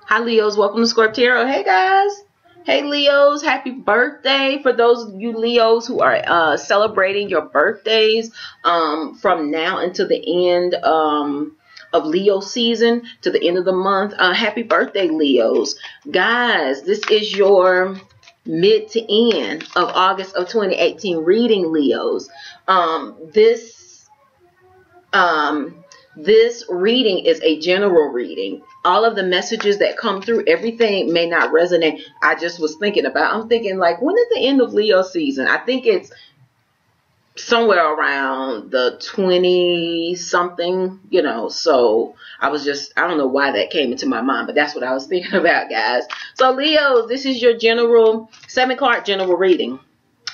Hi Leos, welcome to Scorp Tarot. Hey guys. Hey Leos, happy birthday for those of you Leos who are celebrating your birthdays from now until the end of Leo season, to the end of the month. Happy birthday Leos. Guys, this is your mid to end of August of 2018 reading, Leos. This reading is a general reading. All of the messages that come through, everything may not resonate. I'm thinking like, when is the end of Leo season? I think it's somewhere around the 20 something, you know. So I don't know why that came into my mind, but that's what I was thinking about, guys. So Leos, this is your general 7-card general reading.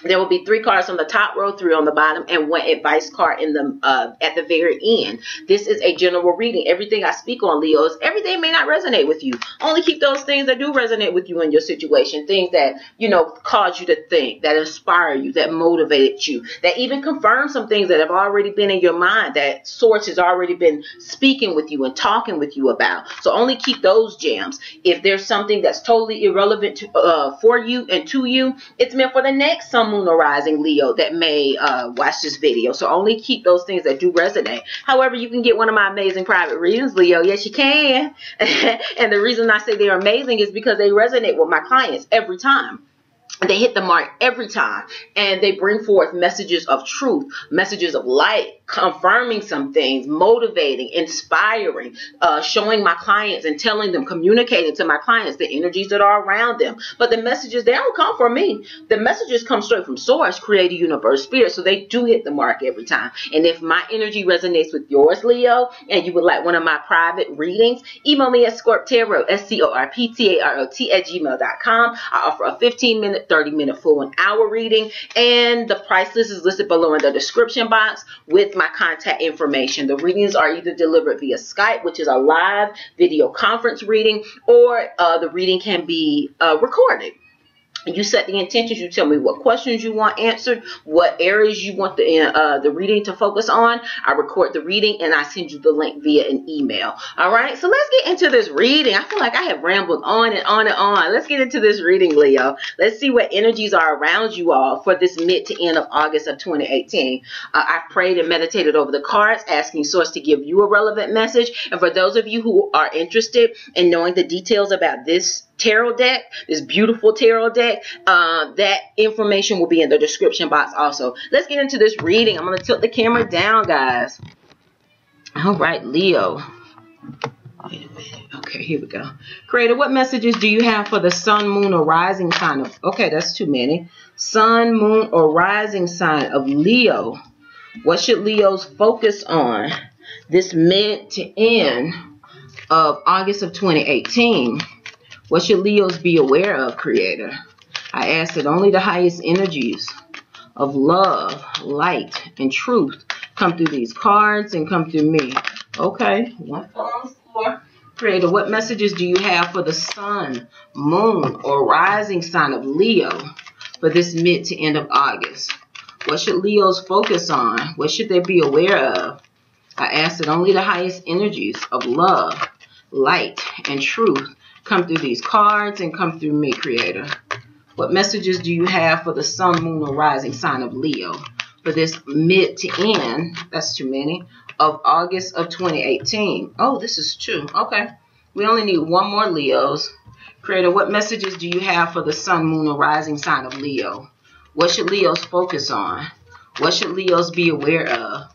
There will be 3 cards on the top row, 3 on the bottom, and 1 advice card in the at the very end. This is a general reading. Everything I speak on, Leos, everything may not resonate with you. Only keep those things that do resonate with you in your situation. Things that, you know, cause you to think, that inspire you, that motivate you, that even confirm some things that have already been in your mind, that source has already been speaking with you and talking with you about. So only keep those gems. If there's something that's totally irrelevant to, for you and to you, it's meant for the next sun, moon, or rising Leo that may watch this video. So only keep those things that do resonate. However, you can get one of my amazing private readings, Leo. Yes, you can. And the reason I say they're amazing is because they resonate with my clients every time. They hit the mark every time, and they bring forth messages of truth, messages of light, confirming some things, motivating, inspiring, showing my clients and telling them, communicating to my clients the energies that are around them. But the messages, they don't come from me. The messages come straight from source, creator, universe, spirit. So they do hit the mark every time. And if my energy resonates with yours, Leo, and you would like one of my private readings, email me at ScorpTarot, ScorpTarot @gmail.com. I offer a 15-minute, 30-minute, full 1-hour reading, and the price list is listed below in the description box with my contact information. The readings are either delivered via Skype, which is a live video conference reading, or the reading can be recorded. You set the intentions. You tell me what questions you want answered, what areas you want the reading to focus on. I record the reading and I send you the link via an email. All right, so let's get into this reading. I feel like I have rambled on and on and on. Let's get into this reading, Leo. Let's see what energies are around you all for this mid to end of August of 2018. I prayed and meditated over the cards, asking Source to give you a relevant message. And for those of you who are interested in knowing the details about this tarot deck, this beautiful tarot deck, that information will be in the description box also. Let's get into this reading. I'm going to tilt the camera down, guys. All right, Leo. Wait a minute. Okay, here we go. Creator, what messages do you have for the sun, moon, or rising sign of... Okay, that's too many. Sun, moon, or rising sign of Leo. What should Leos focus on this mid to end of August of 2018? What should Leos be aware of, Creator? I ask that only the highest energies of love, light, and truth come through these cards and come through me. Okay, 1 on the floor. Creator, what messages do you have for the sun, moon, or rising sign of Leo for this mid to end of August? What should Leos focus on? What should they be aware of? I ask that only the highest energies of love, light, and truth come through these cards and come through me, Creator. What messages do you have for the sun, moon, or rising sign of Leo for this mid to end, that's too many, of August of 2018? Oh, this is 2. Okay. We only need 1 more, Leos. Creator, what messages do you have for the sun, moon, or rising sign of Leo? What should Leos focus on? What should Leos be aware of?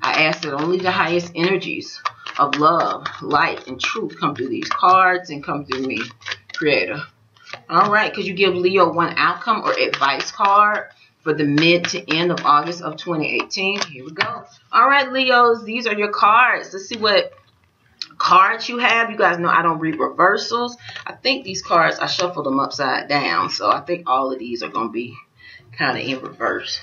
I ask that only the highest energies of love, light, and truth come through these cards and come through me, Creator. All right, could you give Leo 1 outcome or advice card for the mid to end of August of 2018? Here we go. All right, Leos, these are your cards. Let's see what cards you have. You guys know I don't read reversals. I think these cards, I shuffled them upside down, so I think all of these are going to be kind of in reverse.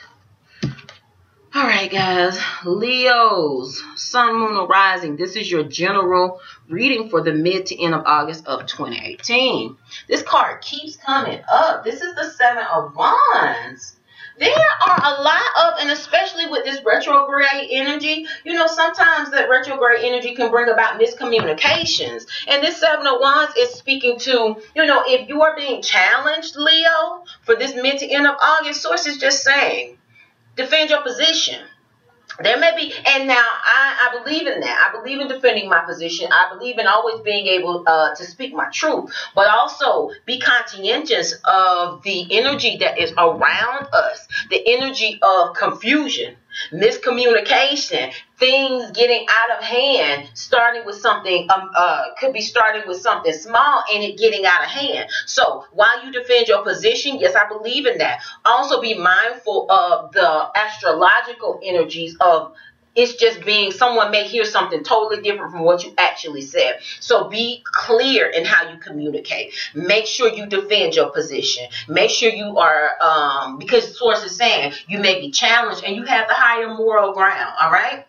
All right, guys, Leos, sun, moon, or rising. This is your general reading for the mid to end of August of 2018. This card keeps coming up. This is the 7 of Wands. There are a lot of, and especially with this retrograde energy, you know, sometimes that retrograde energy can bring about miscommunications. And this Seven of Wands is speaking to, you know, if you are being challenged, Leo, for this mid to end of August, Source is just saying, defend your position. There may be, and now I believe in that. I believe in defending my position. I believe in always being able to speak my truth, but also be conscientious of the energy that is around us, the energy of confusion, miscommunication, things getting out of hand, starting with something, could be starting with something small and it getting out of hand. So while you defend your position, yes, I believe in that. Also be mindful of the astrological energies of it's just being, someone may hear something totally different from what you actually said. So be clear in how you communicate. Make sure you defend your position. Make sure you are, because the Source is saying you may be challenged and you have the higher moral ground, all right?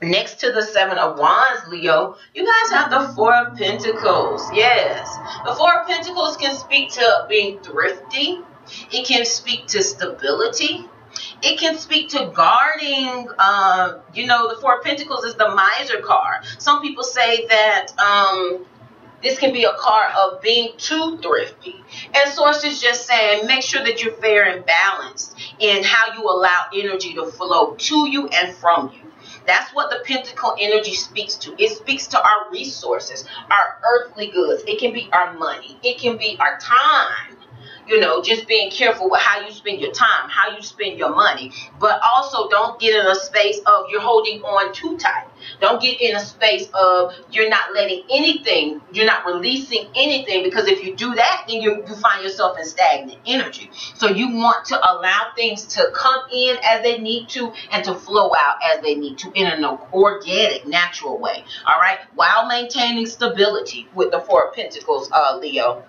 Next to the Seven of Wands, Leo, you guys have the Four of Pentacles. Yes, the Four of Pentacles can speak to being thrifty. It can speak to stability. It can speak to guarding. You know, the Four of Pentacles is the miser card. Some people say that this can be a card of being too thrifty. And Source is just saying, make sure that you're fair and balanced in how you allow energy to flow to you and from you. That's what the Pentacle energy speaks to. It speaks to our resources, our earthly goods. It can be our money. It can be our time. You know, just being careful with how you spend your time, how you spend your money. But also don't get in a space of you're holding on too tight. Don't get in a space of you're not letting anything, you're not releasing anything, because if you do that, then you find yourself in stagnant energy. So you want to allow things to come in as they need to and to flow out as they need to in an organic, natural way. All right, while maintaining stability with the Four of Pentacles, Leo.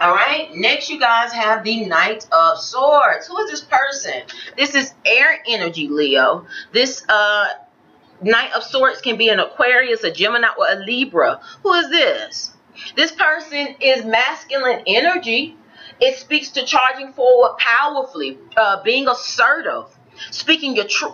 All right, next you guys have the Knight of Swords. Who is this person? This is air energy, Leo. This Knight of Swords can be an Aquarius, a Gemini, or a Libra. Who is this? This person is masculine energy. It speaks to charging forward powerfully, being assertive, speaking your truth.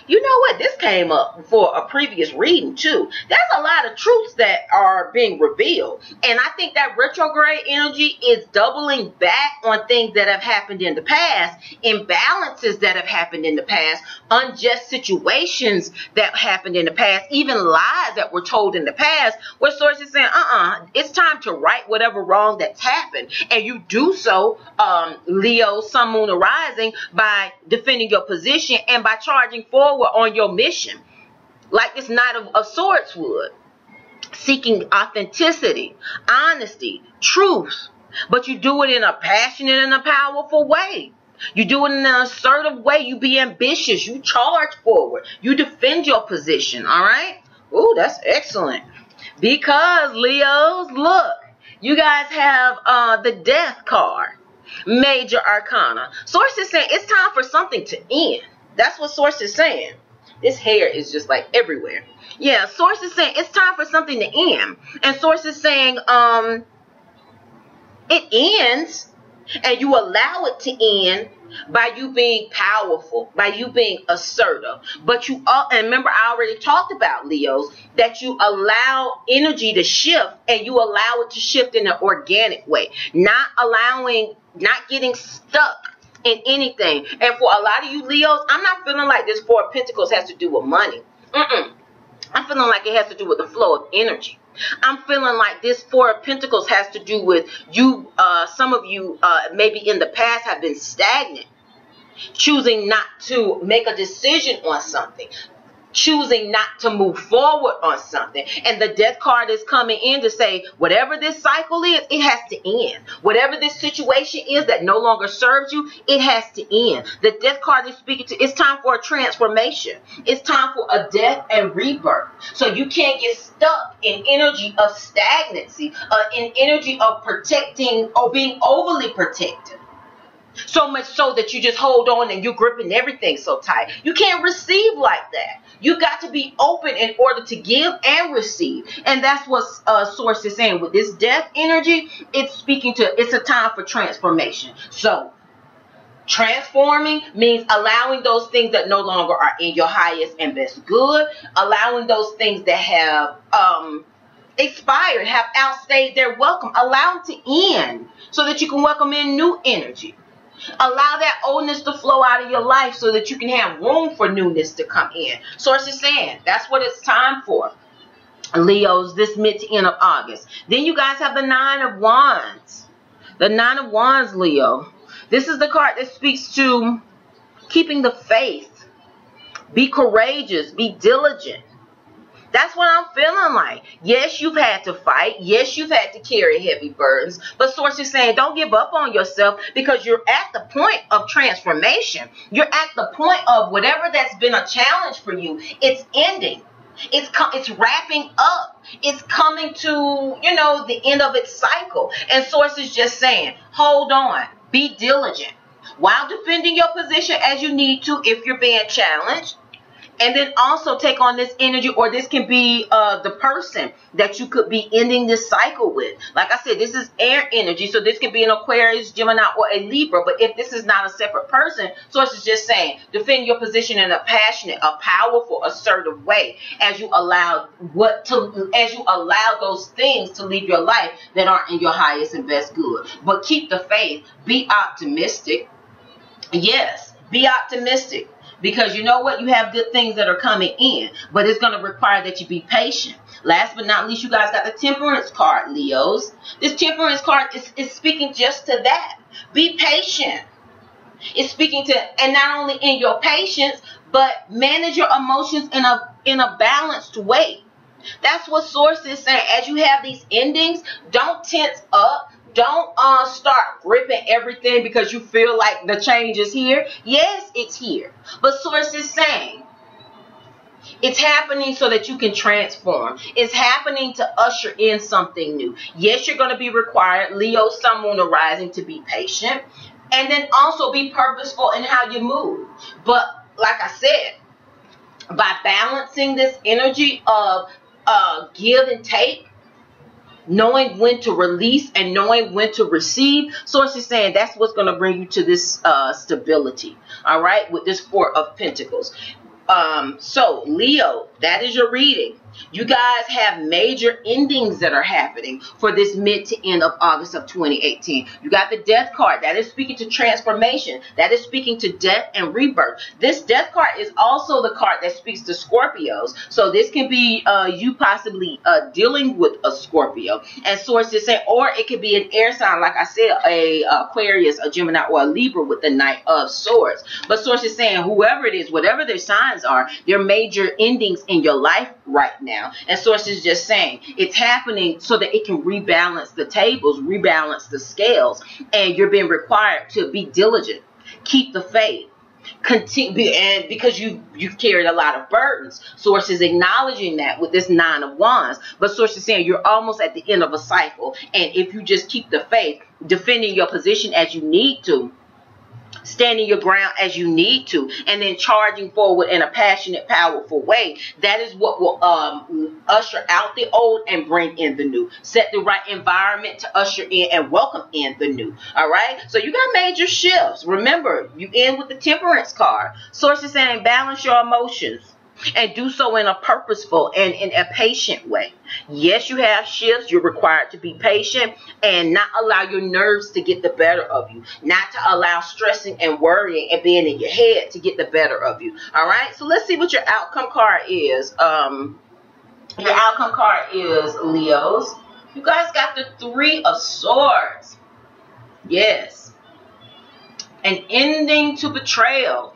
You know what? This came up for a previous reading too. There's a lot of truths that are being revealed. And I think that retrograde energy is doubling back on things that have happened in the past, imbalances that have happened in the past, unjust situations that happened in the past, even lies that were told in the past, where Source is saying, it's time to right whatever wrong that's happened. And you do so, Leo, Sun, Moon, or Rising, by defending your position and by charging forward on your mission, like this Knight of Swords would, seeking authenticity, honesty, truth, but you do it in a passionate and a powerful way. You do it in an assertive way. You be ambitious. You charge forward. You defend your position. All right. Ooh, that's excellent. Because Leos, look, you guys have the Death card, Major Arcana. Source is saying it's time for something to end. That's what Source is saying. This hair is just like everywhere. Yeah, Source is saying it's time for something to end. And Source is saying it ends and you allow it to end by you being powerful, by you being assertive. But you, and remember I already talked about, Leos, that you allow energy to shift and you allow it to shift in an organic way. Not getting stuck in anything. And for a lot of you Leos, I'm not feeling like this Four of Pentacles has to do with money. I'm feeling like it has to do with the flow of energy. I'm feeling like this Four of Pentacles has to do with you, some of you maybe in the past have been stagnant, choosing not to make a decision on something, choosing not to move forward on something. And the Death card is coming in to say, whatever this cycle is, it has to end. Whatever this situation is that no longer serves you, it has to end. The Death card is speaking to, it's time for a transformation. It's time for a death and rebirth. So you can't get stuck in energy of stagnancy, in energy of protecting or being overly protective. So much so that you just hold on and you're gripping everything so tight. You can't receive like that. You got to be open in order to give and receive. And that's what Source is saying. With this Death energy, it's speaking to, it's a time for transformation. So Transforming means allowing those things that no longer are in your highest and best good, allowing those things that have expired, have outstayed their welcome, allow them to end so that you can welcome in new energy. Allow that oldness to flow out of your life so that you can have room for newness to come in. Source is saying that's what it's time for, Leos, this mid to end of August. Then you guys have the Nine of Wands. The Nine of Wands, Leo. This is the card that speaks to keeping the faith. Be courageous. Be diligent. That's what I'm feeling like. Yes, you've had to fight. Yes, you've had to carry heavy burdens. But Source is saying don't give up on yourself, because you're at the point of transformation. You're at the point of whatever that's been a challenge for you. It's ending. It's wrapping up. It's coming to, you know, the end of its cycle. And Source is just saying, hold on. Be diligent while defending your position as you need to if you're being challenged. And then also take on this energy, or this can be the person that you could be ending this cycle with. Like I said, this is air energy, so this can be an Aquarius, Gemini, or a Libra. But if this is not a separate person, Source is just saying defend your position in a passionate, a powerful, assertive way as you allow those things to leave your life that aren't in your highest and best good. But keep the faith. Be optimistic. Yes, be optimistic. Because you know what? You have good things that are coming in. But it's going to require that you be patient. Last but not least, you guys got the Temperance card, Leos. This Temperance card is speaking just to that. Be patient. It's speaking to, and not only in your patience, but manage your emotions in a balanced way. That's what Source is saying. As you have these endings, don't tense up. Don't start gripping everything because you feel like the change is here. Yes, it's here. But Source is saying it's happening so that you can transform. It's happening to usher in something new. Yes, you're going to be required, Leo, Sun, Moon, or Rising, to be patient. And then also be purposeful in how you move. But like I said, by balancing this energy of give and take, knowing when to release and knowing when to receive, Source is saying that's what's going to bring you to this stability. All right, with this Four of Pentacles. So Leo, that is your reading. You guys have major endings that are happening for this mid to end of August of 2018. You got the Death card. That is speaking to transformation. That is speaking to death and rebirth. This Death card is also the card that speaks to Scorpios. So this can be you possibly dealing with a Scorpio. And Source is saying, or it could be an air sign, like I said, a Aquarius, a Gemini, or a Libra with the Knight of Swords. But Source is saying whoever it is, whatever their signs are, they're major endings in your life right now. And Source is just saying it's happening so that it can rebalance the tables, rebalance the scales, and you're being required to be diligent, keep the faith, continue, and because you've carried a lot of burdens. Source is acknowledging that with this Nine of Wands. But Source is saying you're almost at the end of a cycle, and if you just keep the faith, defending your position as you need to, standing your ground as you need to, and then charging forward in a passionate, powerful way, that is what will usher out the old and bring in the new. Set the right environment to usher in and welcome in the new. All right, so you got major shifts. Remember, you end with the Temperance card. Source is saying balance your emotions and do so in a purposeful and in a patient way. Yes, you have shifts. You're required to be patient and not allow your nerves to get the better of you. Not to allow stressing and worrying and being in your head to get the better of you. All right, so let's see what your outcome card is. Your outcome card is, Leos, you guys got the Three of Swords. Yes. An ending to betrayal.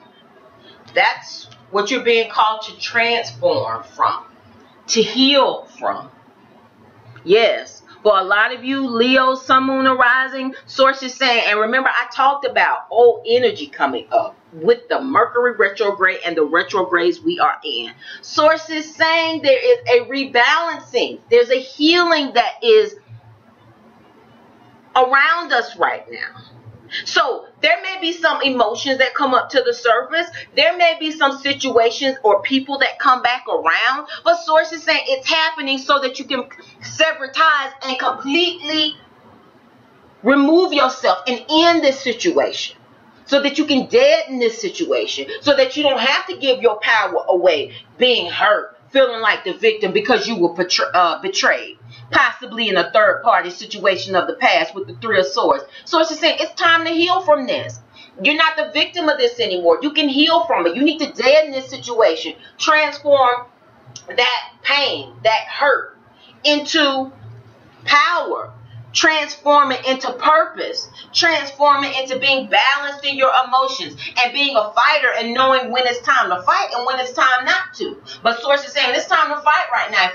That's what you're being called to transform from, to heal from. Yes, for a lot of you, Leo, Sun, Moon, or Rising, Source is saying, and remember I talked about old energy coming up with the Mercury retrograde and the retrogrades we are in. Source is saying there is a rebalancing. There's a healing that is around us right now. So there may be some emotions that come up to the surface. There may be some situations or people that come back around. But Source is saying it's happening so that you can sever ties and completely remove yourself and end this situation. so that you can deaden this situation, so that you don't have to give your power away, being hurt, feeling like the victim because you were betrayed, possibly in a third-party situation of the past with the Three of Swords. So it's just saying it's time to heal from this. You're not the victim of this anymore. You can heal from it. You need to deaden this situation, transform that pain, that hurt into power, transform it into purpose, transform it into being balanced in your emotions and being a fighter and knowing when it's time to fight and when it's time not to. But Source is saying it's time to fight right now.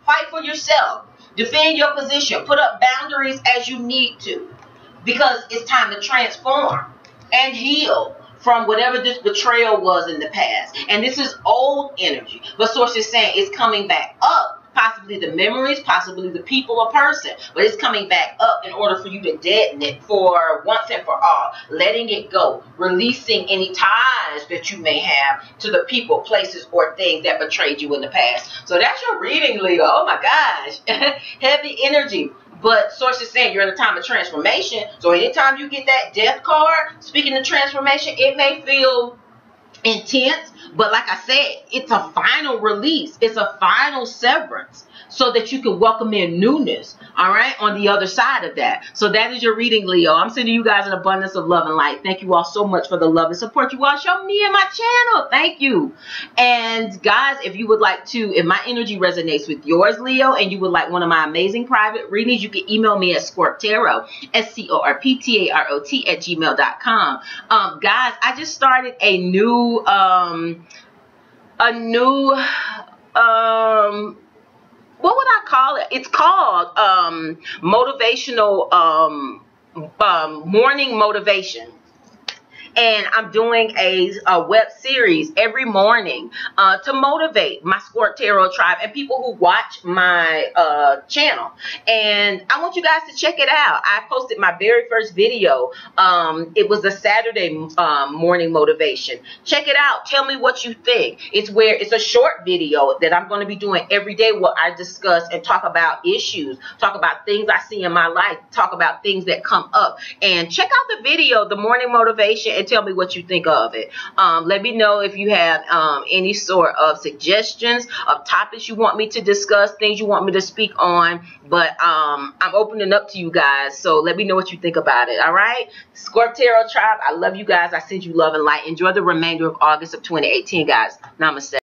Fight for yourself. Defend your position. Put up boundaries as you need to, because it's time to transform and heal from whatever this betrayal was in the past. And this is old energy. But Source is saying it's coming back up. Possibly the memories, possibly the people or person. But it's coming back up in order for you to deaden it for once and for all. Letting it go. Releasing any ties that you may have to the people, places, or things that betrayed you in the past. So that's your reading, Leo. Oh my gosh. Heavy energy. But Source is saying you're in a time of transformation. So anytime you get that death card, speaking of transformation, it may feel intense, but like I said, it's a final release. It's a final severance so that you can welcome in newness, all right, on the other side of that. So that is your reading, Leo. I'm sending you guys an abundance of love and light. Thank you all so much for the love and support you all show me and my channel. Thank you. And guys, if you would like to, if my energy resonates with yours, Leo, and you would like one of my amazing private readings, you can email me at Scorp Tarot, ScorpTarot @gmail.com. Guys, I just started a new what would I call it? It's called motivational morning motivation. And I'm doing a web series every morning to motivate my Scorp Tarot tribe and people who watch my channel. And I want you guys to check it out. I posted my very first video. It was a Saturday morning motivation. Check it out. Tell me what you think. It's a short video that I'm going to be doing every day where I discuss and talk about issues, talk about things I see in my life, talk about things that come up. And check out the video, the morning motivation, and tell me what you think of it. Let me know if you have any sort of suggestions of topics you want me to discuss, things you want me to speak on. But I'm opening up to you guys, so let me know what you think about it. All right, Scorp Tarot tribe, I love you guys. I send you love and light. Enjoy the remainder of August of 2018, guys. Namaste.